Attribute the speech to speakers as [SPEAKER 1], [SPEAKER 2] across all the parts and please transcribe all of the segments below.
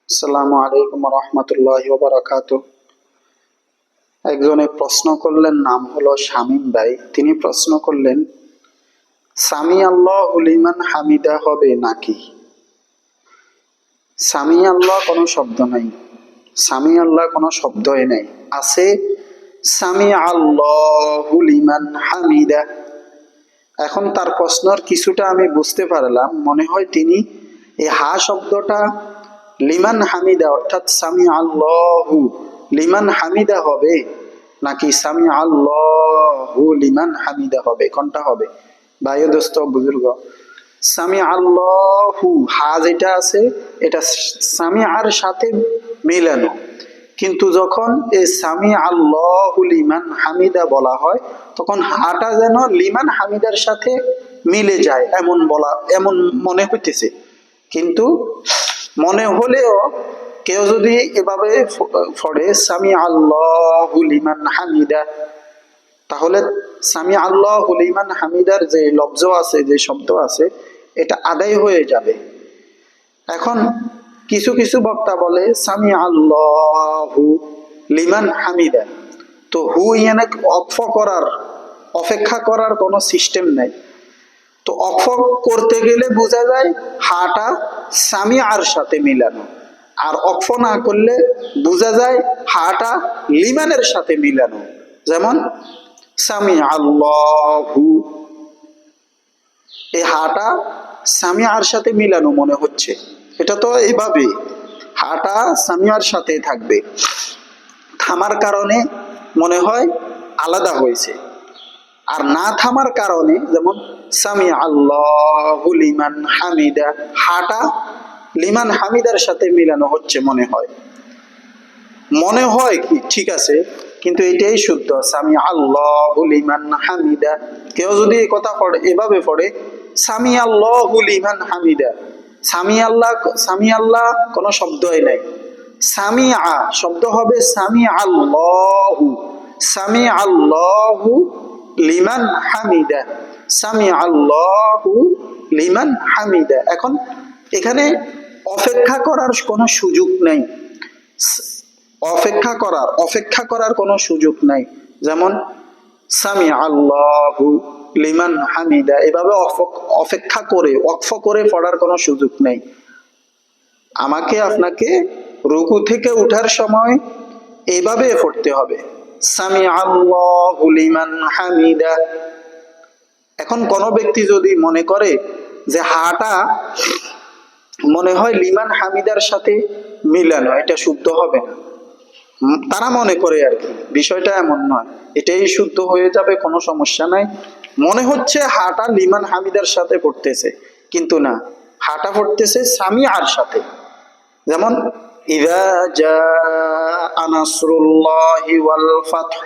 [SPEAKER 1] আসসালামু আলাইকুম রহমতুল্লাহি ওয়া বারাকাতুহু। একজনে প্রশ্ন করলেন, নাম হলো শামীম ভাই। তিনি প্রশ্ন করলেন, সামি আল্লাহু লিমান হামিদা হবে নাকি? সামি আল্লাহ কোনো শব্দ নাই, সামি আল্লাহ কোনো শব্দই নেই। আছে সামি আল্লাহু লিমান হামিদা। এখন তার প্রশ্নের কিছুটা আমি বুঝতে পারলাম। মনে হয় তিনি এই হা শব্দটা লিমান হামিদা অর্থাৎ সামি আল্লাহু লিমান হামিদা হবে নাকি সামি আল্লাহু লিমান হামিদা হবে, কোনটা হবে? ভাই ও দোস্ত বুজুর্গ, সামি আল্লাহু হা যেটা আছে এটা সামি আর সাথে মিলানো, কিন্তু যখন এই সামি আল্লাহু লিমান হামিদা বলা হয় তখন হাটা যেন লিমান হামিদার সাথে মিলে যায় এমন মনে হইতেছে। কিন্তু মনে হলেও কেউ যদি এভাবে পড়ে সামি আল্লাহু লিমান হামিদা, তাহলে সামি আল্লাহু লিমান হামিদার যে লফজ আছে, যে শব্দ আছে, এটা আদায় হয়ে যাবে। এখন কিছু কিছু বক্তা বলে সামি আল্লাহু লিমান হামিদা, তো হু ইয়ানে অপেক্ষা করার কোনো সিস্টেম নাই। তো অক্ষ করতে গেলে বোঝা যায় হাটা সামি আর সাথে মিলানো, আর অক্ষ না করলে বোঝা যায় হাটা লিমানের সাথে মিলানো। যেমন সামি আল্লাহু, এই হাটা সামি আর সাথে মিলানো মনে হচ্ছে, এটা তো এইভাবে হাটা সামি আর সাথে থাকবে, থামার কারণে মনে হয় আলাদা হয়েছে। আর না থামার কারণে যেমন সামি আল্লাহু লিমান হামিদা, হাটা লিমান হামিদার সাথে মিলানো হচ্ছে মনে হয় কি ঠিক আছে, কিন্তু এটাই শুদ্ধ সামি আল্লাহু লিমান হামিদা। কেউ যদি এই কথা পড়ে, এভাবে পড়ে সামি আল্লাহু লিমান হামিদা, সামি আল্লাহ কোনো শব্দই নাই, সামি আ শব্দ হবে সামি আল্লাহু, সামি আল্লাহু লিমান হামিদা, সামি আল্লাহু লিমান হামিদা। এখন এখানে অপেক্ষা করার কোনো সুযোগ নেই, অপেক্ষা করার কোনো সুযোগ নাই। যেমন সামি আল্লাহু লিমান হামিদা, এভাবে অপেক্ষা করে ওয়াকফ করে পড়ার কোনো সুযোগ নেই। আমাকে আপনাকে রুকু থেকে উঠার সময় এইভাবে পড়তে হবে, সামি আল্লাহু লিমান হামিদা। এখন কোন ব্যক্তি যদি মনে করে যে হাটা মনে হয় লিমান হামিদার সাথে মিলানো, এটা শুদ্ধ হবে না, তারা মনে করে আর কি, বিষয়টা এমন নয়, এটাই শুদ্ধ হয়ে যাবে, কোনো সমস্যা নাই। মনে হচ্ছে হাটা লিমান হামিদার সাথে পড়তেছে, কিন্তু না, হাটা পড়তেছে সামি আর সাথে। যেমন ইযা জাআ নাসরুল্লাহি ওয়াল ফাতহ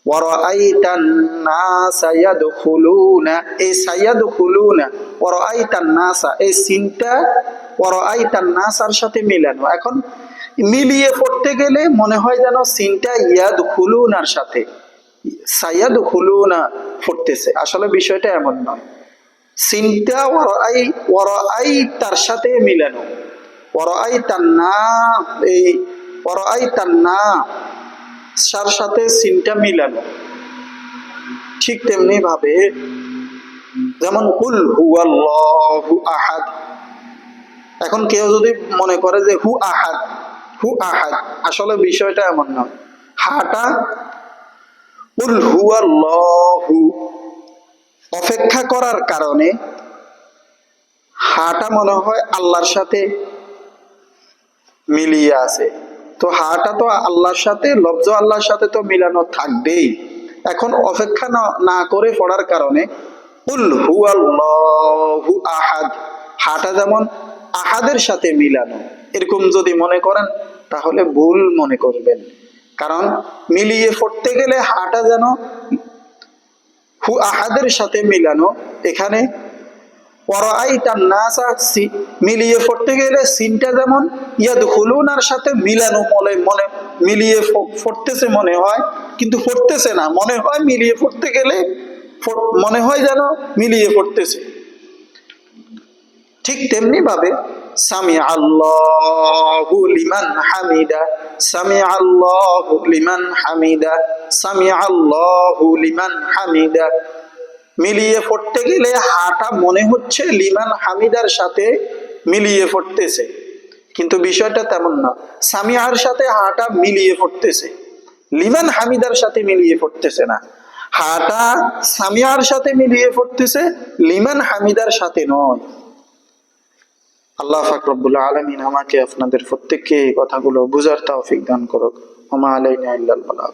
[SPEAKER 1] ওয়া রাআইতান নাসা ইয়াদখুলুনা, এই সায়াদখুলুনা ওয়া রাআইতান নাসা, এই সিনটা ওয়া রাআইতান নাসার সাথে মিলানো। এখন মিলিয়ে পড়তে গেলে মনে হয় যেন সিনটা ইয়াদখুলুনার সাথে সায়াদখুলুনা পড়তেছে, আসলে বিষয়টা এমন নয়। সিনটা ওয়া রাআইতার সাথে মিলানো, ওয়া রাআইতান না, এই ওয়া রাআইতান না সার সাথে সিনটা মিলানো। ঠিক তেমনি ভাবে যেমন কুল হুয়াল্লাহু আহাদ, এখন কেউ যদি মনে করে যে হু আহাদ, আসলে বিষয়টা এমন নয়। হাটা কুল হুয়াল্লাহু অপেক্ষা করার কারণে হাটা মনে হয় আল্লাহর সাথে মিলিয়ে আছে, তো হাটা তো আল্লাহর সাথে, লফজ আল্লাহর সাথে তো মিলানো থাকবেই। এখন অপেক্ষা না করে পড়ার কারণে কুল হুয়াল্লাহু আহাদ, হাটা যেমন আহাদের সাথে মিলানো, এরকম যদি মনে করেন তাহলে ভুল মনে করবেন। কারণ মিলিয়ে পড়তে গেলে হাটা যেন হু আহাদের সাথে মিলানো, এখানে ওয়ারাআইতান নাসা মিলিয়ে পড়তে গেলে সিনটা যেমন ইয়াদখুলুনার সাথে মিলানো মিলিয়ে পড়তেছে মনে হয়, কিন্তু পড়তেছে না, মনে হয় মিলিয়ে পড়তে গেলে মনে হয় যেন মিলিয়ে পড়তেছে। ঠিক তেমনি ভাবে সামি আল্লাহু লিমান হামিদা, সামি আল্লাহু লিমান হামিদা, সামি আল্লাহু লিমান হামিদা। মিলিয়ে পড়তে গেলে হাটা মনে হচ্ছে লিমান হামিদার সাথে মিলিয়ে পড়তেছে, কিন্তু বিষয়টা তেমন না। সামিআর সাথে হাটা মিলিয়ে পড়তেছে, লিমান হামিদার সাথে মিলিয়ে পড়তেছে না। হাটা সামিআর সাথে মিলিয়ে পড়তেছে, লিমান হামিদার সাথে নয়। আল্লাহ পাক রব্বুল আলামিন আমাকে আপনাদের প্রত্যেককে এই কথাগুলো বুঝার তৌফিক দান করুক। ওয়া মা আলাইনা ইল্লাল বালাগ।